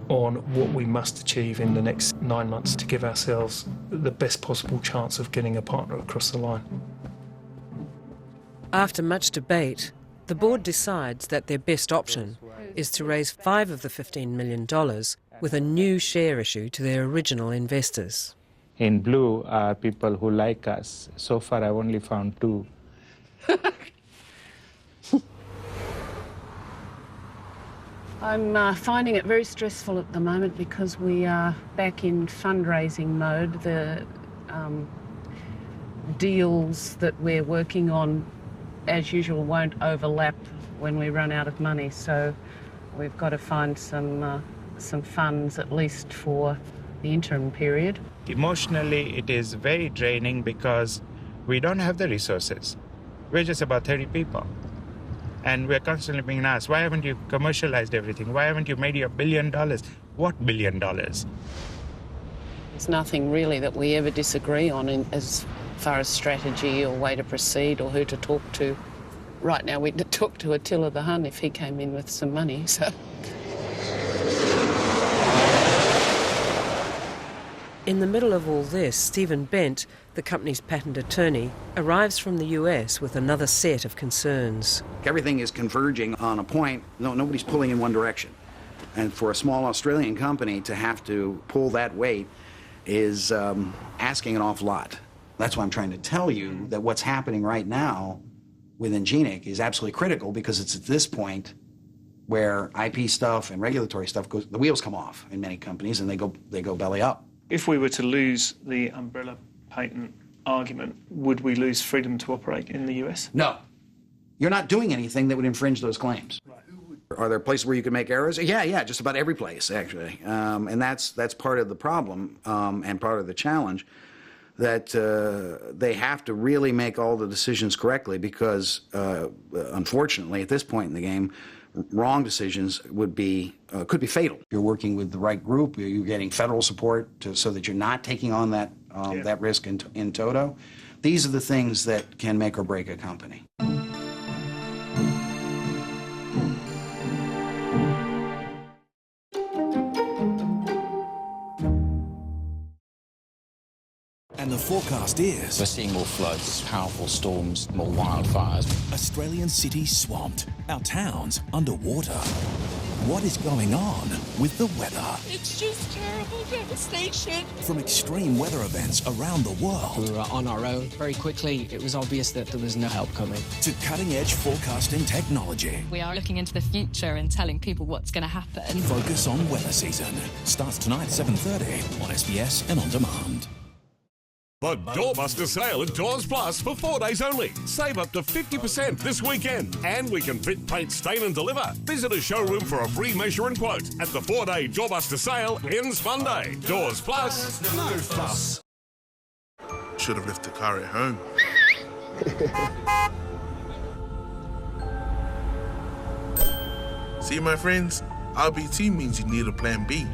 on what we must achieve in the next 9 months to give ourselves the best possible chance of getting a partner across the line. After much debate, the board decides that their best option is to raise 5 of the $15 million with a new share issue to their original investors. In blue are people who like us. So far I've only found 2. I'm finding it very stressful at the moment because we are back in fundraising mode. The deals that we're working on, as usual, won't overlap when we run out of money. So we've got to find some funds, at least for the interim period. Emotionally, it is very draining because we don't have the resources. We're just about 30 people. And we're constantly being asked, why haven't you commercialized everything? Why haven't you made your $1 billion? What $1 billion? There's nothing really that we ever disagree on as far as strategy or way to proceed or who to talk to. right now we'd talk to Attila the Hun if he came in with some money, so... In the middle of all this, Stephen Bent, the company's patent attorney, arrives from the US with another set of concerns. Everything is converging on a point. Nobody's pulling in one direction. And for a small Australian company to have to pull that weight is asking an awful lot. That's why I'm trying to tell you that what's happening right now with Ingenic is absolutely critical, because it's at this point where IP stuff and regulatory stuff goes, the wheels come off in many companies and they go belly up. If we were to lose the umbrella patent argument, would we lose freedom to operate in the US? No. You're not doing anything that would infringe those claims. Are there places where you can make errors? Yeah, just about every place, actually. And that's part of the problem and part of the challenge, that they have to really make all the decisions correctly, because, unfortunately, at this point in the game, wrong decisions could be fatal. You're working with the right group. You're getting federal support so that you're not taking on that that risk in toto. These are the things that can make or break a company. And the forecast is... We're seeing more floods, powerful storms, more wildfires. Australian cities swamped, our towns underwater. What is going on with the weather? It's just terrible devastation. From extreme weather events around the world... We were on our own. Very quickly, it was obvious that there was no help coming. ...to cutting-edge forecasting technology. We are looking into the future and telling people what's going to happen. Focus on Weather Season. Starts tonight at 7:30 on SBS and on demand. The Doorbuster sale at Doors Plus for 4 days only. Save up to 50% this weekend. And we can fit, paint, stain and deliver. Visit a showroom for a free measure and quote at the 4-day Doorbuster sale ends Monday. Doors Plus. No fuss. Should have left the car at home. See, my friends, RBT means you need a plan B.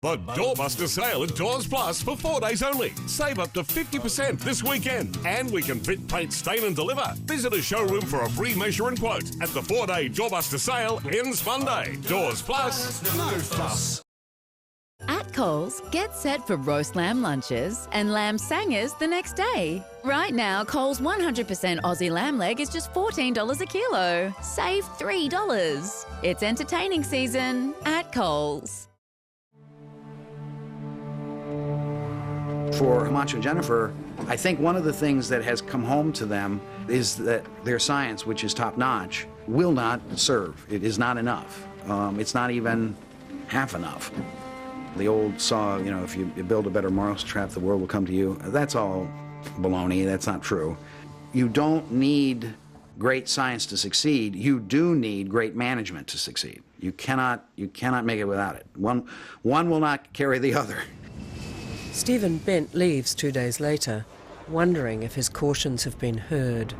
The Doorbuster sale at Doors Plus for 4 days only. Save up to 50% this weekend. And we can fit, paint, stain and deliver. Visit a showroom for a free measure and quote at the 4-day Doorbuster sale ends Monday. Doors Plus. No fuss. At Coles, get set for roast lamb lunches and lamb sangers the next day. Right now, Coles 100% Aussie lamb leg is just $14 a kilo. Save $3. It's entertaining season at Coles. For Himanshu and Jennifer, I think one of the things that has come home to them is that their science, which is top-notch, will not serve. It is not enough. It's not even half enough. The old saw, if you build a better mousetrap, the world will come to you. That's all baloney. That's not true. You don't need great science to succeed. You do need great management to succeed. You cannot make it without it. One will not carry the other. Stephen Bent leaves 2 days later, wondering if his cautions have been heard.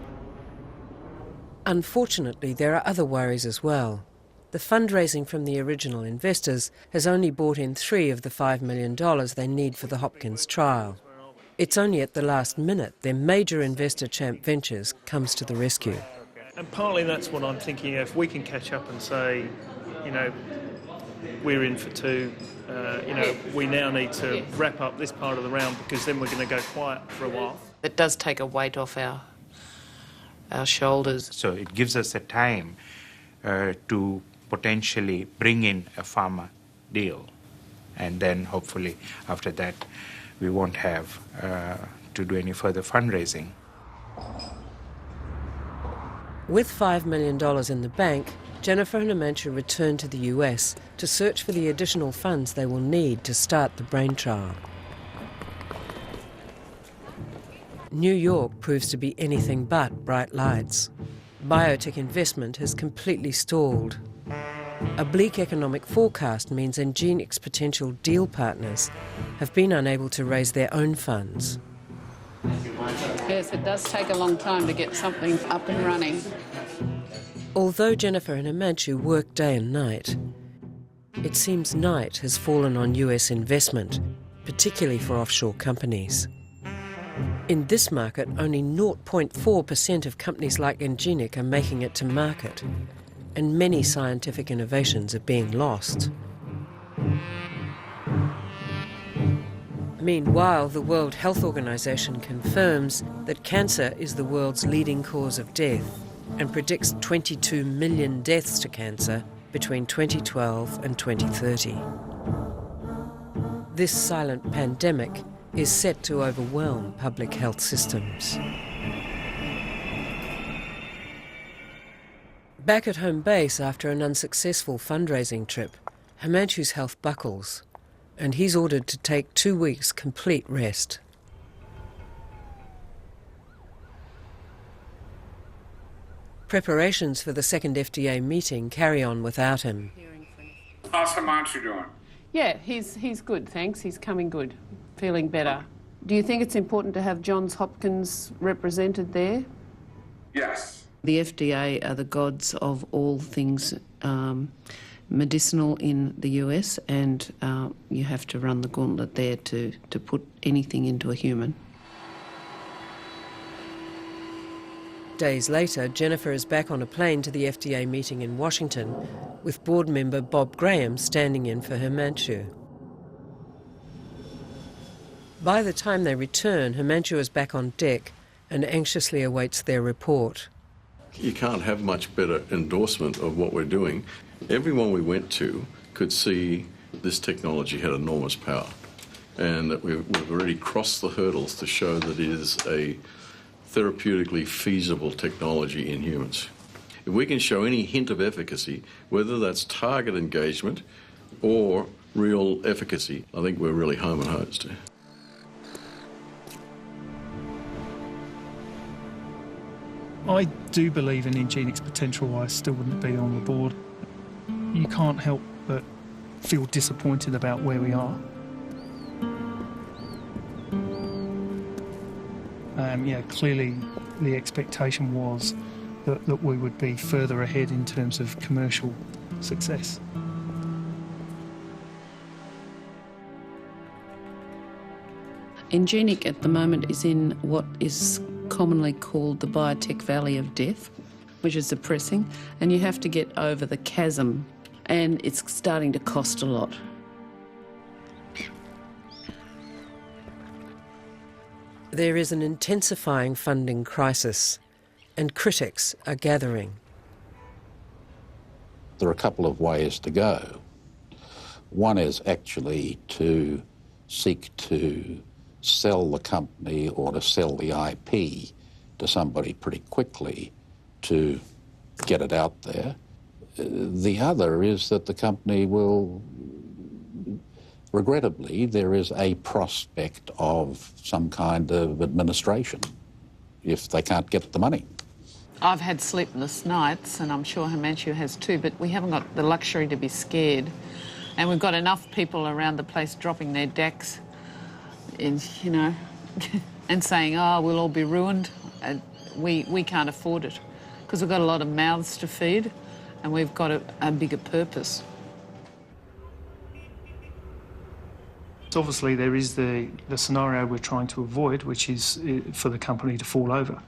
Unfortunately, there are other worries as well. The fundraising from the original investors has only brought in $3 of the $5 million they need for the Hopkins trial. It's only at the last minute their major investor, Champ Ventures, comes to the rescue. And partly that's what I'm thinking. If we can catch up and say, we're in for two, we now need to wrap up this part of the round, because then we're going to go quiet for a while. It does take a weight off our shoulders. So it gives us a time to potentially bring in a pharma deal. And then hopefully after that we won't have to do any further fundraising. With $5 million in the bank, Jennifer and Himanshu return to the US to search for the additional funds they will need to start the brain trial. New York proves to be anything but bright lights. Biotech investment has completely stalled. A bleak economic forecast means Ingenic's potential deal partners have been unable to raise their own funds. Yes, it does take a long time to get something up and running. Although Jennifer and Himanshu work day and night, it seems night has fallen on US investment, particularly for offshore companies. In this market, only 0.4% of companies like Engenic are making it to market, and many scientific innovations are being lost. Meanwhile, the World Health Organization confirms that cancer is the world's leading cause of death and predicts 22 million deaths to cancer between 2012 and 2030. This silent pandemic is set to overwhelm public health systems. Back at home base after an unsuccessful fundraising trip, Himanshu's health buckles, and he's ordered to take 2 weeks complete rest. Preparations for the second FDA meeting carry on without him. How's Himanshu doing? Yeah, he's good, thanks. He's coming good, feeling better. Do you think it's important to have Johns Hopkins represented there? Yes. The FDA are the gods of all things medicinal in the US, and you have to run the gauntlet there to put anything into a human. Days later, Jennifer is back on a plane to the FDA meeting in Washington, with board member Bob Graham standing in for Himanshu. By the time they return, Himanshu is back on deck and anxiously awaits their report. You can't have much better endorsement of what we're doing. Everyone we went to could see this technology had enormous power, and that we've already crossed the hurdles to show that it is a therapeutically feasible technology in humans. If we can show any hint of efficacy, whether that's target engagement or real efficacy, I think we're really home and hosed. I do believe in Engenic's potential. I still wouldn't be on the board. You can't help but feel disappointed about where we are. Clearly the expectation was that we would be further ahead in terms of commercial success. Engenic at the moment is in what is commonly called the biotech valley of death, which is depressing, and you have to get over the chasm, and it's starting to cost a lot. There is an intensifying funding crisis, and critics are gathering. There are a couple of ways to go. One is actually to seek to sell the company or to sell the IP to somebody pretty quickly to get it out there. The other is that the company will, regrettably, there is a prospect of some kind of administration if they can't get the money. I've had sleepless nights, and I'm sure Himanshu has too, but we haven't got the luxury to be scared. And we've got enough people around the place dropping their decks, and saying, oh, we'll all be ruined. We can't afford it because we've got a lot of mouths to feed and we've got a bigger purpose. So obviously there is the scenario we're trying to avoid, which is for the company to fall over.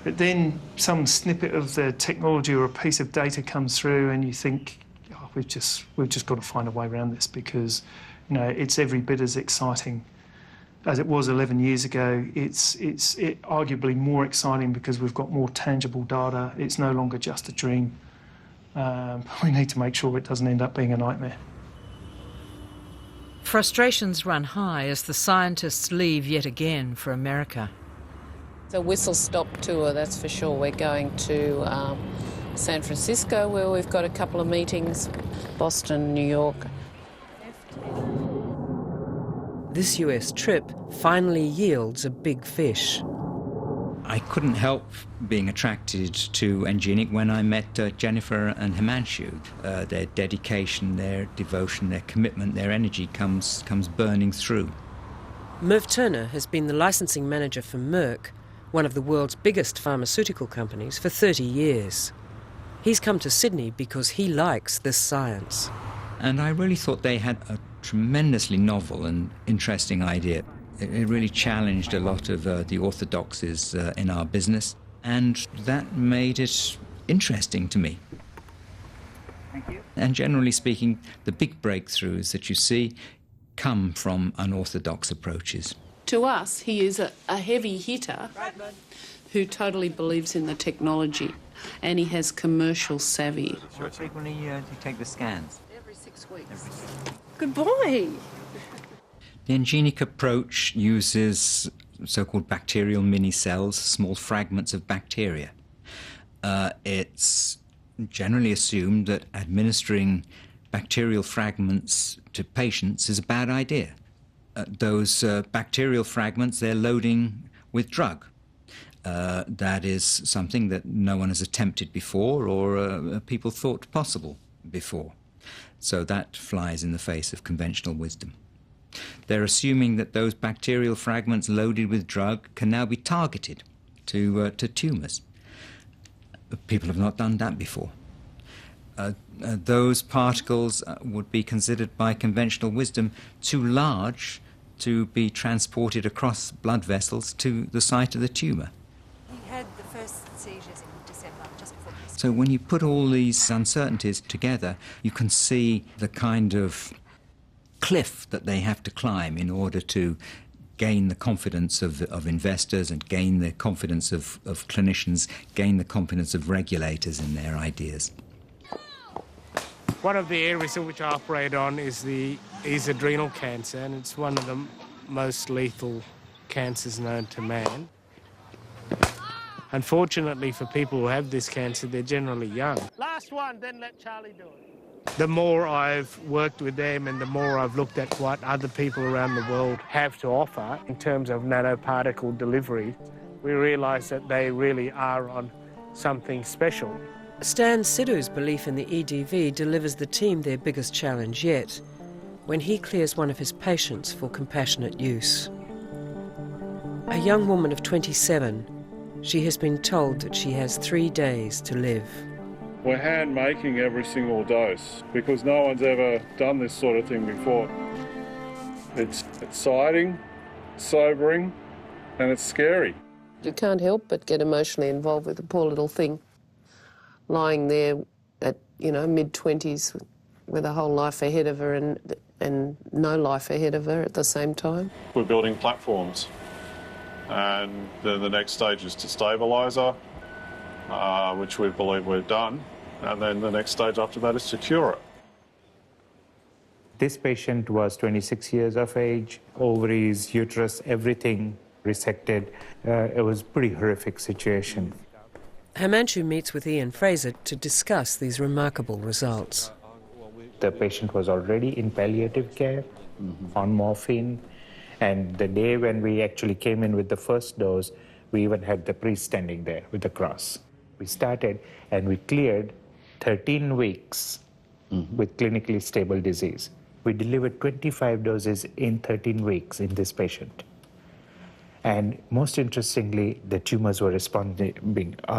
But then some snippet of the technology or a piece of data comes through and you think, oh, we've just got to find a way around this because, it's every bit as exciting as it was 11 years ago. It's arguably more exciting because we've got more tangible data. It's no longer just a dream. We need to make sure it doesn't end up being a nightmare. Frustrations run high as the scientists leave yet again for America. It's a whistle-stop tour, that's for sure. We're going to San Francisco, where we've got a couple of meetings, Boston, New York. This US trip finally yields a big fish. I couldn't help being attracted to Engenic when I met Jennifer and Himanshu. Their dedication, their devotion, their commitment, their energy comes burning through. Merv Turner has been the licensing manager for Merck, one of the world's biggest pharmaceutical companies, for 30 years. He's come to Sydney because he likes this science. And I really thought they had a tremendously novel and interesting idea. It really challenged a lot of the orthodoxies in our business, and that made it interesting to me. Thank you. And generally speaking, the big breakthroughs that you see come from unorthodox approaches. To us, he is a heavy hitter who totally believes in the technology, and he has commercial savvy. How frequently do you take the scans? Every 6 weeks. Good boy. The Engenic approach uses so-called bacterial mini-cells, small fragments of bacteria. It's generally assumed that administering bacterial fragments to patients is a bad idea. Those bacterial fragments, they're loading with drug. That is something that no one has attempted before or people thought possible before. So that flies in the face of conventional wisdom. They're assuming that those bacterial fragments loaded with drug can now be targeted to tumours. People have not done that before. Those particles would be considered by conventional wisdom too large to be transported across blood vessels to the site of the tumour. He had the first seizures in December, just before Christmas. So when you put all these uncertainties together, you can see the kind of cliff that they have to climb in order to gain the confidence of investors and gain the confidence of clinicians, gain the confidence of regulators in their ideas. One of the areas in which I operate on is adrenal cancer, and it's one of the most lethal cancers known to man. Unfortunately for people who have this cancer, they're generally young. Last one, then let Charlie do it. The more I've worked with them and the more I've looked at what other people around the world have to offer in terms of nanoparticle delivery, we realise that they really are on something special. Stan Sidhu's belief in the EDV delivers the team their biggest challenge yet, when he clears one of his patients for compassionate use. A young woman of 27, she has been told that she has 3 days to live. We're hand making every single dose because no one's ever done this sort of thing before. It's exciting, sobering, and it's scary. You can't help but get emotionally involved with the poor little thing lying there at, mid-20s with a whole life ahead of her and no life ahead of her at the same time. We're building platforms, and then the next stage is to stabilise her, which we believe we've done, and then the next stage after that is to cure it. This patient was 26 years of age, ovaries, uterus, everything resected. It was a pretty horrific situation. Himanshu meets with Ian Fraser to discuss these remarkable results. The patient was already in palliative care, on morphine, and the day when we actually came in with the first dose, we even had the priest standing there with the cross. We started and we cleared 13 weeks with clinically stable disease. We delivered 25 doses in 13 weeks in this patient. And most interestingly, the tumors were responding.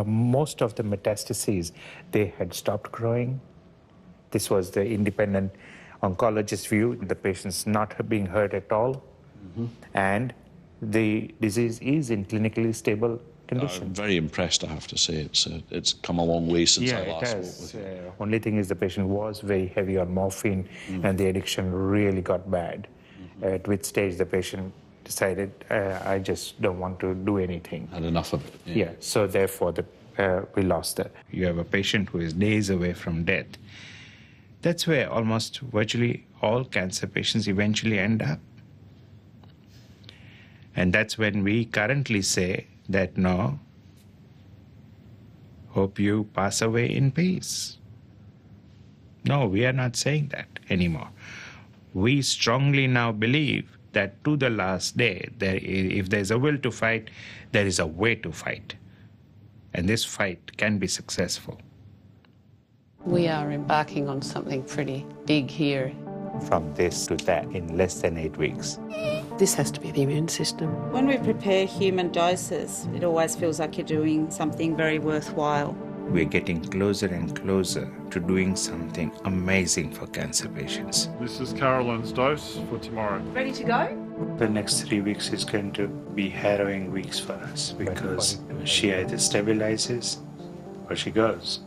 Most of the metastases, they had stopped growing. This was the independent oncologist's view. The patient's not being hurt at all. And the disease is in clinically stable condition. I'm very impressed, I have to say. It's come a long way since I last spoke with you. Only thing is the patient was very heavy on morphine and the addiction really got bad. At which stage the patient decided, I just don't want to do anything. Had enough of it. Yeah, so therefore we lost it. You have a patient who is days away from death. That's where almost virtually all cancer patients eventually end up. And that's when we currently say that, no, hope you pass away in peace. No, we are not saying that anymore. We strongly now believe that to the last day, if there's a will to fight, there is a way to fight. And this fight can be successful. We are embarking on something pretty big here. From this to that in less than 8 weeks. This has to be the immune system. When we prepare human doses, it always feels like you're doing something very worthwhile. We're getting closer and closer to doing something amazing for cancer patients. This is Carolyn's dose for tomorrow. Ready to go? The next 3 weeks is going to be harrowing weeks for us because she either stabilizes or she goes.